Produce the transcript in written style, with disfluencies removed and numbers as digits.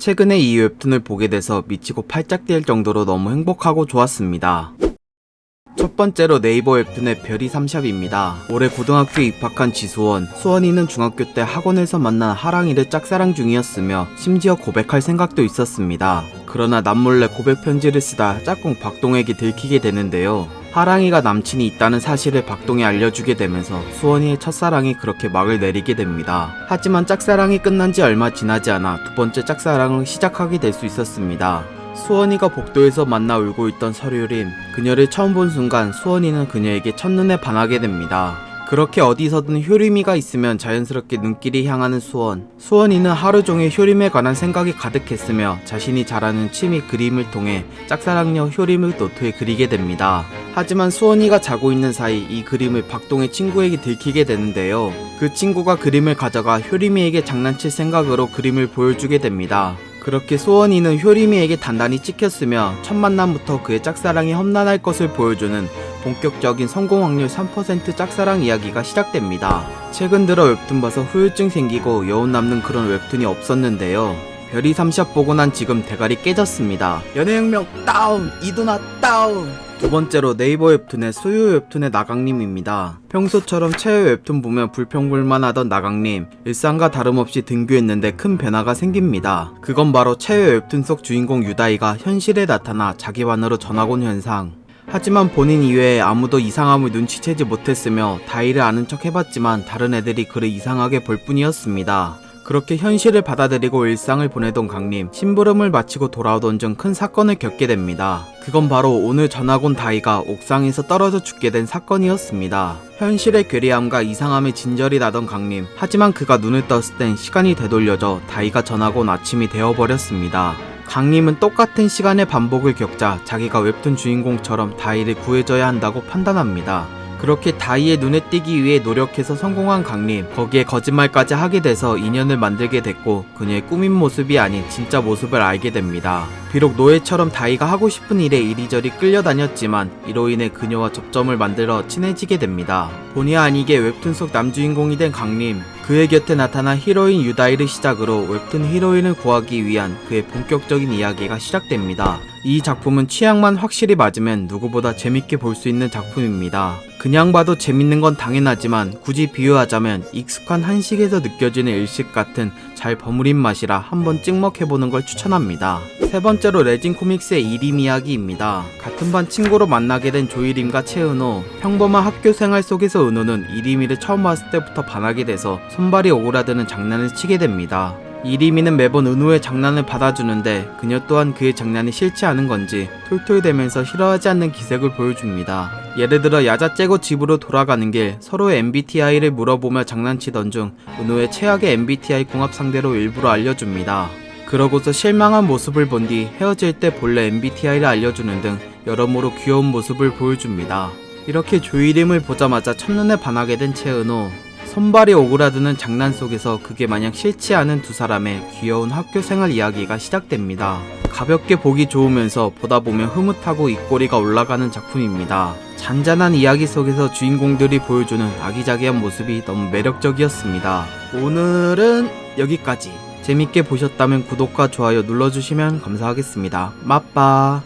최근에 이 웹툰을 보게 돼서 미치고 팔짝 뛸 정도로 너무 행복하고 좋았습니다. 첫 번째로 네이버 웹툰의 별이 3샵입니다. 올해 고등학교에 입학한 지수원, 수원이는 중학교 때 학원에서 만난 하랑이를 짝사랑 중이었으며 심지어 고백할 생각도 있었습니다. 그러나 남몰래 고백 편지를 쓰다 짝꿍 박동에게 들키게 되는데요. 하랑이가 남친이 있다는 사실을 박동에 알려주게 되면서 수원이의 첫사랑이 그렇게 막을 내리게 됩니다. 하지만 짝사랑이 끝난 지 얼마 지나지 않아 두 번째 짝사랑을 시작하게 될 수 있었습니다. 수원이가 복도에서 만나 울고 있던 서류림, 그녀를 처음 본 순간 수원이는 그녀에게 첫눈에 반하게 됩니다. 그렇게 어디서든 효림이가 있으면 자연스럽게 눈길이 향하는 수원. 수원이는 하루 종일 효림에 관한 생각이 가득했으며 자신이 잘하는 취미 그림을 통해 짝사랑녀 효림을 노트에 그리게 됩니다. 하지만 수원이가 자고 있는 사이 이 그림을 박동의 친구에게 들키게 되는데요. 그 친구가 그림을 가져가 효림이에게 장난칠 생각으로 그림을 보여주게 됩니다. 그렇게 수원이는 효림이에게 단단히 찍혔으며 첫 만남부터 그의 짝사랑이 험난할 것을 보여주는 본격적인 성공 확률 3% 짝사랑 이야기가 시작됩니다. 최근 들어 웹툰 봐서 후유증 생기고 여운 남는 그런 웹툰이 없었는데요. 별이 3샵 보고 난 지금 대가리 깨졌습니다. 연애혁명 다운! 이도나 다운! 두 번째로 네이버 웹툰의 수요 웹툰의 나강님입니다. 평소처럼 최애 웹툰 보면 불평불만하던 나강님, 일상과 다름없이 등교했는데 큰 변화가 생깁니다. 그건 바로 최애 웹툰 속 주인공 유다이가 현실에 나타나 자기 반으로 전학 온 현상. 하지만 본인 이외에 아무도 이상함을 눈치채지 못했으며 다이를 아는 척 해봤지만 다른 애들이 그를 이상하게 볼 뿐이었습니다. 그렇게 현실을 받아들이고 일상을 보내던 강림, 심부름을 마치고 돌아오던 중 큰 사건을 겪게 됩니다. 그건 바로 오늘 전학 온 다이가 옥상에서 떨어져 죽게 된 사건이었습니다. 현실의 괴리함과 이상함에 진절이 나던 강림, 하지만 그가 눈을 떴을 땐 시간이 되돌려져 다이가 전학 온 아침이 되어버렸습니다. 강림은 똑같은 시간의 반복을 겪자 자기가 웹툰 주인공처럼 다이를 구해줘야 한다고 판단합니다. 그렇게 다이의 눈에 띄기 위해 노력해서 성공한 강림, 거기에 거짓말까지 하게 돼서 인연을 만들게 됐고 그녀의 꾸민 모습이 아닌 진짜 모습을 알게 됩니다. 비록 노예처럼 다이가 하고 싶은 일에 이리저리 끌려다녔지만 이로 인해 그녀와 접점을 만들어 친해지게 됩니다. 본의 아니게 웹툰 속 남주인공이 된 강림, 그의 곁에 나타난 히로인 유다이를 시작으로 웹툰 히로인을 구하기 위한 그의 본격적인 이야기가 시작됩니다. 이 작품은 취향만 확실히 맞으면 누구보다 재밌게 볼 수 있는 작품입니다. 그냥 봐도 재밌는 건 당연하지만 굳이 비유하자면 익숙한 한식에서 느껴지는 일식 같은 잘 버무린 맛이라 한번 찍먹해보는 걸 추천합니다. 세 번째로 레진 코믹스의 이림 이야기입니다. 같은 반 친구로 만나게 된 조이림과 채은호. 평범한 학교 생활 속에서 은호는 이림이를 처음 봤을 때부터 반하게 돼서 손발이 오그라드는 장난을 치게 됩니다. 이리미는 매번 은호의 장난을 받아주는데 그녀 또한 그의 장난이 싫지 않은 건지 툴툴대면서 싫어하지 않는 기색을 보여줍니다. 예를 들어 야자 째고 집으로 돌아가는 길 서로의 MBTI를 물어보며 장난치던 중 은호의 최악의 MBTI 궁합 상대로 일부러 알려줍니다. 그러고서 실망한 모습을 본 뒤 헤어질 때 본래 MBTI를 알려주는 등 여러모로 귀여운 모습을 보여줍니다. 이렇게 조이림을 보자마자 첫눈에 반하게 된 채은호. 손발이 오그라드는 장난 속에서 그게 마냥 싫지 않은 두 사람의 귀여운 학교생활 이야기가 시작됩니다. 가볍게 보기 좋으면서 보다 보면 흐뭇하고 입꼬리가 올라가는 작품입니다. 잔잔한 이야기 속에서 주인공들이 보여주는 아기자기한 모습이 너무 매력적이었습니다. 오늘은 여기까지. 재밌게 보셨다면 구독과 좋아요 눌러주시면 감사하겠습니다. 맛빠.